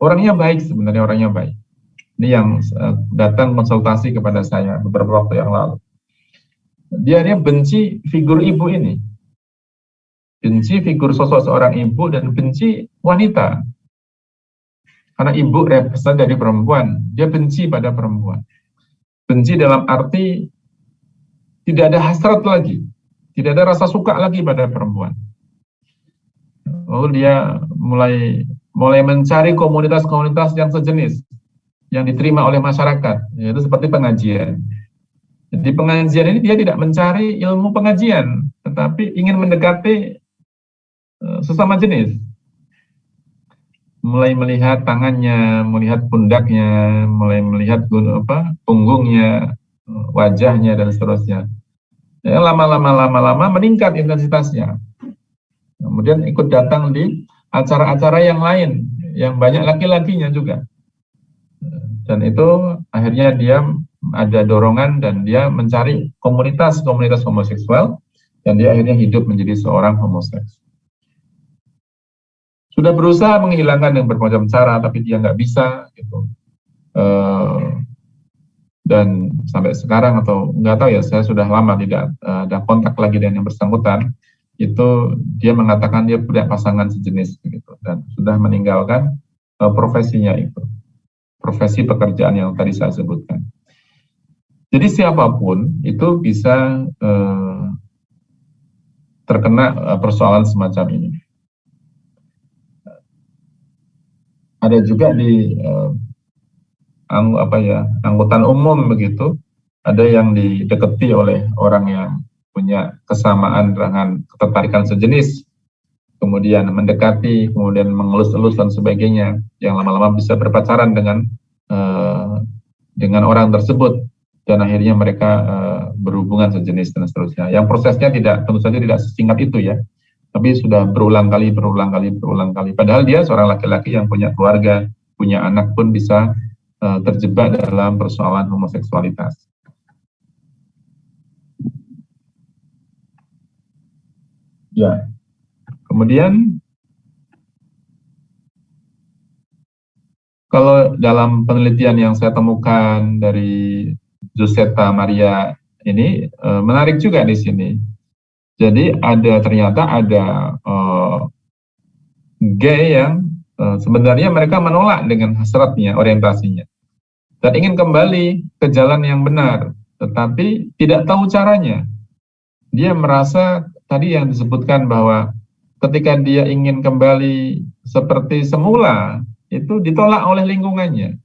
orangnya baik, sebenarnya orangnya baik. Ini yang datang konsultasi kepada saya beberapa waktu yang lalu. Dia benci figur ibu ini. Benci figur sosok seorang ibu dan benci wanita. Karena ibu represent dari perempuan, dia benci pada perempuan. Benci dalam arti tidak ada hasrat lagi, tidak ada rasa suka lagi pada perempuan. Lalu dia mulai mencari komunitas-komunitas yang sejenis, yang diterima oleh masyarakat, yaitu seperti pengajian. Jadi pengajian ini dia tidak mencari ilmu pengajian, tetapi ingin mendekati sesama jenis. Mulai melihat tangannya, melihat pundaknya, mulai melihat punggungnya, wajahnya, dan seterusnya. Ya, lama-lama meningkat intensitasnya. Kemudian ikut datang di acara-acara yang lain, yang banyak laki-lakinya juga. Dan itu akhirnya dia ada dorongan dan dia mencari komunitas-komunitas homoseksual, dan dia akhirnya hidup menjadi seorang homoseksual. Sudah berusaha menghilangkan dengan bermacam cara, tapi dia nggak bisa, gitu. Dan sampai sekarang, atau nggak tahu ya, saya sudah lama tidak ada kontak lagi dengan yang bersangkutan. Itu dia mengatakan dia punya pasangan sejenis, gitu, dan sudah meninggalkan profesinya itu, profesi pekerjaan yang tadi saya sebutkan. Jadi siapapun itu bisa terkena persoalan semacam ini. Ada juga di angkutan umum begitu, ada yang didekati oleh orang yang punya kesamaan dengan ketertarikan sejenis, kemudian mendekati, kemudian mengelus-elus dan sebagainya, yang lama-lama bisa berpacaran dengan orang tersebut, dan akhirnya mereka berhubungan sejenis dan seterusnya. Yang prosesnya tentu saja tidak sesingkat itu ya, tapi sudah berulang kali. Padahal dia seorang laki-laki yang punya keluarga, punya anak pun bisa terjebak dalam persoalan homoseksualitas. Ya, kemudian kalau dalam penelitian yang saya temukan dari Giuseppe Maria ini menarik juga di sini. Jadi ternyata ada gay yang sebenarnya mereka menolak dengan hasratnya, orientasinya, dan ingin kembali ke jalan yang benar, tetapi tidak tahu caranya. Dia merasa tadi yang disebutkan bahwa ketika dia ingin kembali seperti semula, itu ditolak oleh lingkungannya.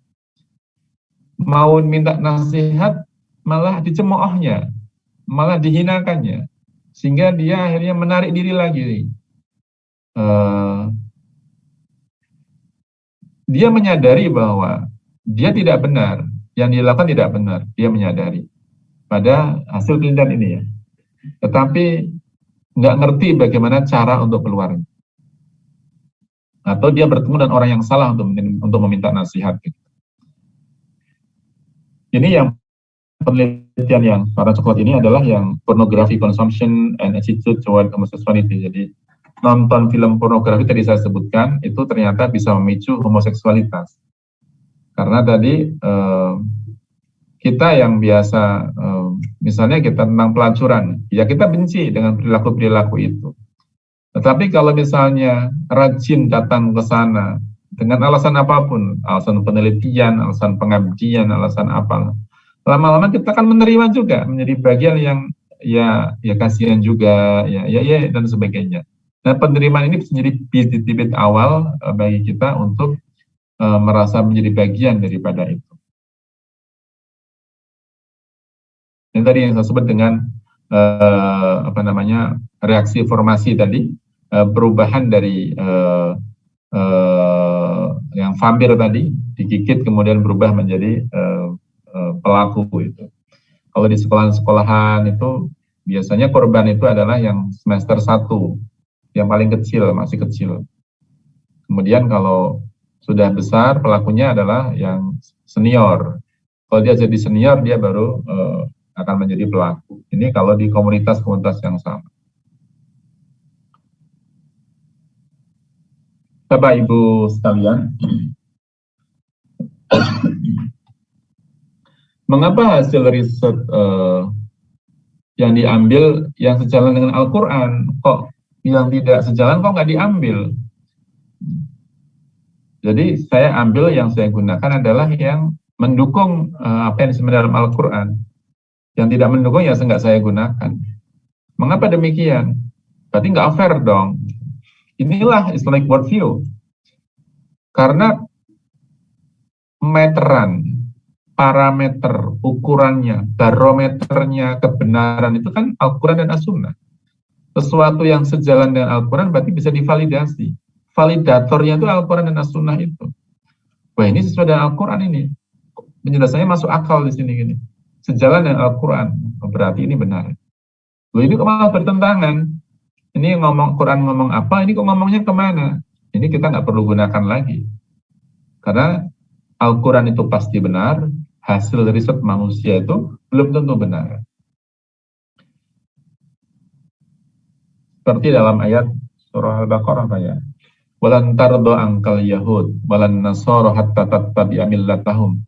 Mau minta nasihat, malah dicemoohnya, malah dihinakannya, sehingga dia akhirnya menarik diri lagi. dia menyadari bahwa dia tidak benar, yang dilakukan tidak benar, dia menyadari pada hasil penelitian ini ya. Tetapi nggak ngerti bagaimana cara untuk keluar. Atau dia bertemu dengan orang yang salah untuk meminta nasihat. Ini yang penelitian yang para coklat ini adalah yang pornography consumption and attitude toward homosexuality. Jadi nonton film pornografi tadi saya sebutkan itu ternyata bisa memicu homoseksualitas. Karena tadi kita yang biasa, misalnya kita tentang pelacuran, ya kita benci dengan perilaku-perilaku itu. Tetapi kalau misalnya rajin datang ke sana dengan alasan apapun, alasan penelitian, alasan pengabdian, alasan apa, lama-lama kita akan menerima juga menjadi bagian yang ya kasihan juga, ya dan sebagainya. Nah, penerimaan ini bisa menjadi bibit-bibit awal bagi kita untuk merasa menjadi bagian daripada itu. Ini tadi yang saya sebut dengan reaksi formasi tadi, perubahan dari yang vampir tadi digigit kemudian berubah menjadi pelaku itu. Kalau di sekolahan itu biasanya korban itu adalah yang semester 1, yang paling kecil, masih kecil. Kemudian kalau sudah besar pelakunya adalah yang senior. Kalau dia jadi senior dia baru akan menjadi pelaku. Ini kalau di komunitas-komunitas yang sama. Bapak Ibu sekalian, mengapa hasil riset yang diambil yang sejalan dengan Al-Quran, kok yang tidak sejalan kok nggak diambil? Jadi saya ambil yang saya gunakan adalah yang mendukung apa yang disebut dalam Al-Quran. Yang tidak mendukung ya nggak saya gunakan. Mengapa demikian? Berarti nggak fair dong. Inilah Islamic worldview. Karena meteran, parameter, ukurannya, barometernya kebenaran itu kan Al-Quran dan As-Sunnah. Sesuatu yang sejalan dengan Al-Quran berarti bisa divalidasi. Validatornya itu Al-Quran dan As-Sunnah itu. Wah, ini sesuai dengan Al-Quran ini. Penjelasannya masuk akal di sini gini. Sejalan dengan Al-Quran, berarti ini benar. Loh, ini kok malah bertentangan. Ini Quran ngomong apa, ini kok ngomongnya kemana? Ini kita nggak perlu gunakan lagi. Karena Al-Quran itu pasti benar, hasil riset manusia itu belum tentu benar. Seperti dalam ayat surah Al-Baqarah ya. Walan tardo angkal Yahud, walan nasoro hatta tattabi'a millatahum.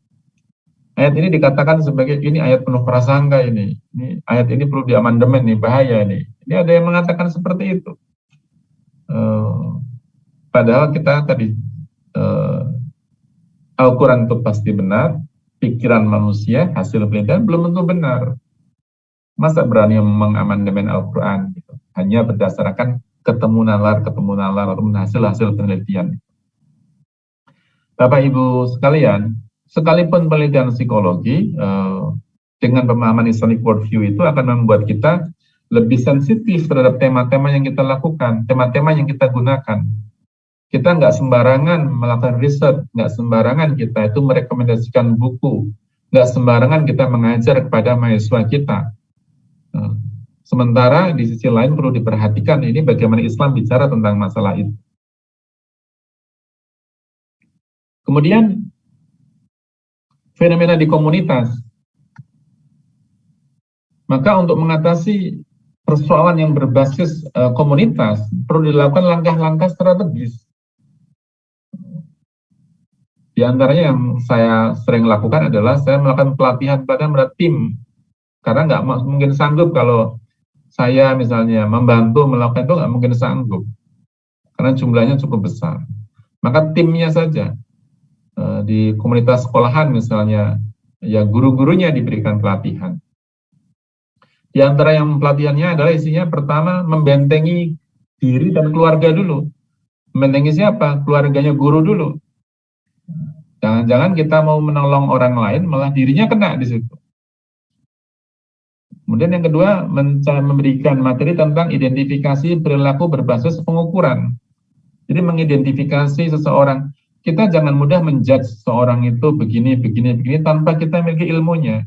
Ayat ini dikatakan sebagai ini ayat penuh prasangka ini. Ayat ini perlu diamandemen nih, bahaya nih. Ini ada yang mengatakan seperti itu. Padahal kita tadi Al-Quran itu pasti benar, pikiran manusia, hasil penelitian belum tentu benar. Masa berani mengamandemen Al-Quran gitu? Hanya berdasarkan ketemu nalar atau hasil penelitian. Bapak Ibu sekalian, sekalipun penelitian psikologi dengan pemahaman Islamic worldview itu akan membuat kita lebih sensitif terhadap tema-tema yang kita lakukan, tema-tema yang kita gunakan. Kita nggak sembarangan melakukan riset, nggak sembarangan kita itu merekomendasikan buku, nggak sembarangan kita mengajar kepada mahasiswa kita. Sementara di sisi lain perlu diperhatikan ini bagaimana Islam bicara tentang masalah itu. Kemudian fenomena di komunitas. Maka untuk mengatasi persoalan yang berbasis komunitas perlu dilakukan langkah-langkah strategis. Di antaranya yang saya sering lakukan adalah saya melakukan pelatihan pada tim. Karena nggak mungkin sanggup kalau saya misalnya membantu melakukan itu, nggak mungkin sanggup. Karena jumlahnya cukup besar. Maka timnya saja. Di komunitas sekolahan misalnya, ya guru-gurunya diberikan pelatihan. Di antara yang pelatihannya adalah isinya pertama membentengi diri dan keluarga dulu. Membentengi siapa? Keluarganya guru dulu. Jangan-jangan kita mau menolong orang lain, malah dirinya kena di situ. Kemudian yang kedua, memberikan materi tentang identifikasi perilaku berbasis pengukuran. Jadi mengidentifikasi seseorang. kita jangan mudah menjudge seorang itu begini tanpa kita memiliki ilmunya.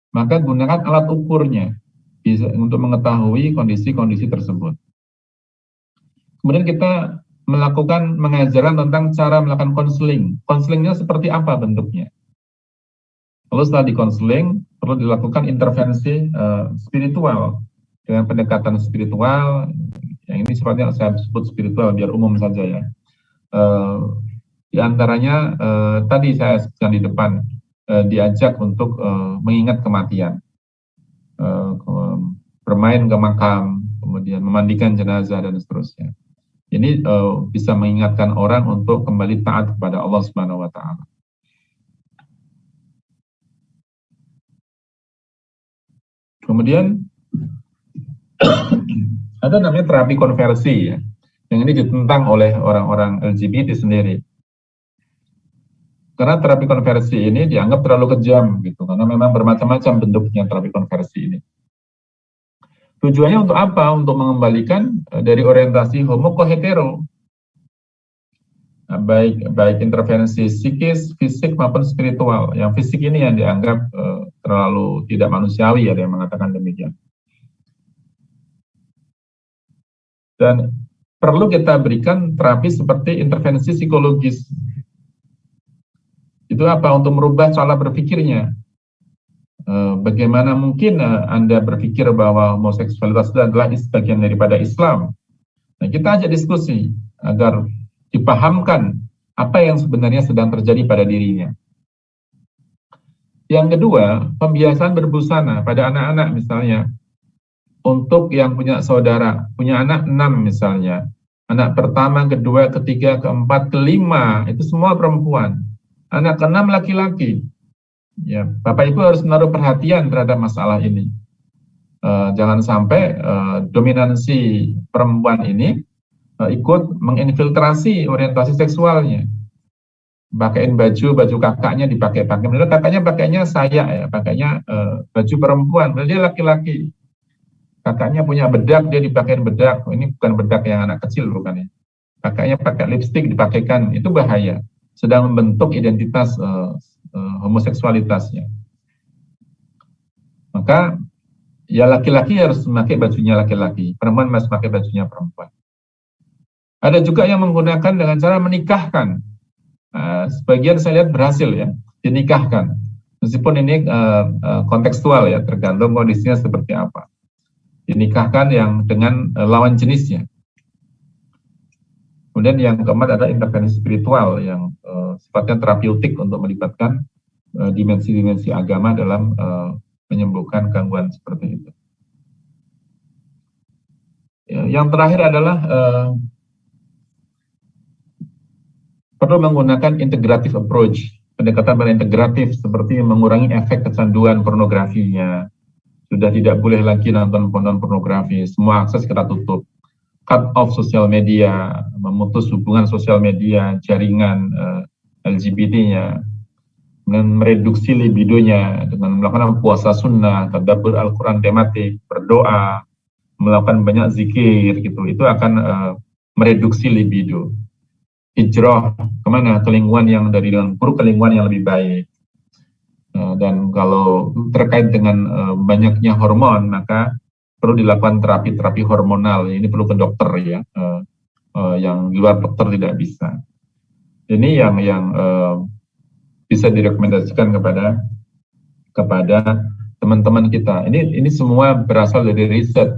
Maka gunakan alat ukurnya bisa untuk mengetahui kondisi-kondisi tersebut. Kemudian kita melakukan mengajarkan tentang cara melakukan konseling. Konselingnya seperti apa bentuknya? Lalu setelah dikonseling, perlu dilakukan intervensi spiritual dengan pendekatan spiritual. Yang ini sifatnya saya sebut spiritual biar umum saja ya. Di antaranya tadi saya sebutkan di depan, diajak untuk mengingat kematian, bermain ke makam, kemudian memandikan jenazah dan seterusnya. Ini bisa mengingatkan orang untuk kembali taat kepada Allah Subhanahu wa taala. Kemudian ada namanya terapi konversi ya. Yang ini ditentang oleh orang-orang LGBT sendiri. Karena terapi konversi ini dianggap terlalu kejam gitu, karena memang bermacam-macam bentuknya terapi konversi ini. Tujuannya untuk apa? Untuk mengembalikan dari orientasi homo ke hetero. Nah, baik intervensi psikis, fisik maupun spiritual. Yang fisik ini yang dianggap terlalu tidak manusiawi, ada yang mengatakan demikian. Dan perlu kita berikan terapi seperti intervensi psikologis. Itu apa? Untuk merubah cara berpikirnya. Bagaimana mungkin Anda berpikir bahwa homoseksualitas itu adalah bagian daripada Islam? Nah, kita ajak diskusi agar dipahamkan apa yang sebenarnya sedang terjadi pada dirinya. Yang kedua, pembiasaan berbusana pada anak-anak misalnya. Untuk yang punya saudara, punya anak 6 misalnya. Anak pertama, kedua, ketiga, keempat, kelima, itu semua perempuan. Anak ke-6 laki-laki. Ya, Bapak Ibu harus menaruh perhatian terhadap masalah ini. Jangan sampai dominansi perempuan ini ikut menginfiltrasi orientasi seksualnya. Pakaiin baju kakaknya dipakai-pakai. Menurut kakaknya pakainya saya ya, pakainya baju perempuan. Dia laki-laki. Kakaknya punya bedak, dia dipakein bedak. Ini bukan bedak yang anak kecil bukan ya. Kakaknya pakai lipstik dipakaikan, itu bahaya. Sedang membentuk identitas homoseksualitasnya. Maka ya laki-laki harus memakai bajunya laki-laki, perempuan harus memakai bajunya perempuan. Ada juga yang menggunakan dengan cara menikahkan. Sebagian saya lihat berhasil ya, dinikahkan. Meskipun ini kontekstual ya, tergantung kondisinya seperti apa. Dinikahkan yang dengan lawan jenisnya. Kemudian yang keempat ada intervensi spiritual yang sifatnya terapeutik untuk melibatkan dimensi-dimensi agama dalam menyembuhkan gangguan seperti itu. Yang terakhir adalah perlu menggunakan integrative approach, pendekatan berintegratif seperti mengurangi efek kecanduan pornografinya. Sudah tidak boleh lagi nonton pornografi, semua akses kita tutup. Cut off sosial media, memutus hubungan sosial media, jaringan LGBT-nya, dengan mereduksi libidonya, dengan melakukan puasa sunnah, tadabbur Al-Quran tematik, berdoa, melakukan banyak zikir, gitu. Itu akan mereduksi libido. Hijrah kemana? Ke lingkungan yang dari buruk ke lingkungan yang lebih baik. Dan kalau terkait dengan banyaknya hormon, maka perlu dilakukan terapi-terapi hormonal. Ini perlu ke dokter ya, yang di luar dokter tidak bisa. Ini yang bisa direkomendasikan kepada teman-teman kita. Ini semua berasal dari riset.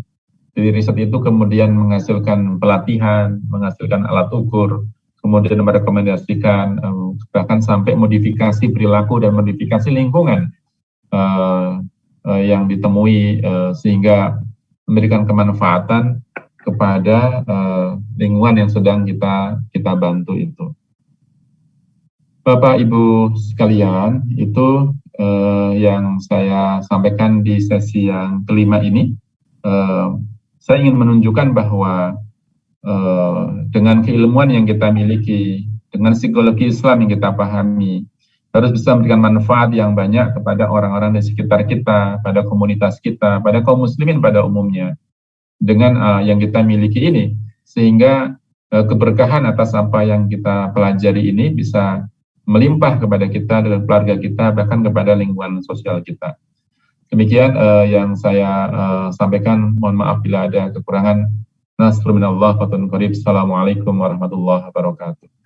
Jadi riset itu kemudian menghasilkan pelatihan, menghasilkan alat ukur, kemudian merekomendasikan bahkan sampai modifikasi perilaku dan modifikasi lingkungan yang ditemui sehingga memberikan kemanfaatan kepada lingkungan yang sedang kita bantu itu. Bapak Ibu sekalian, itu yang saya sampaikan di sesi yang kelima ini. Saya ingin menunjukkan bahwa dengan keilmuan yang kita miliki, dengan psikologi Islam yang kita pahami, harus bisa memberikan manfaat yang banyak kepada orang-orang di sekitar kita, pada komunitas kita, pada kaum muslimin pada umumnya. Dengan yang kita miliki ini, sehingga keberkahan atas apa yang kita pelajari ini bisa melimpah kepada kita dan keluarga kita, bahkan kepada lingkungan sosial kita. Demikian yang saya sampaikan. Mohon maaf bila ada kekurangan. Nasrul minallah wa Assalamualaikum warahmatullahi wabarakatuh.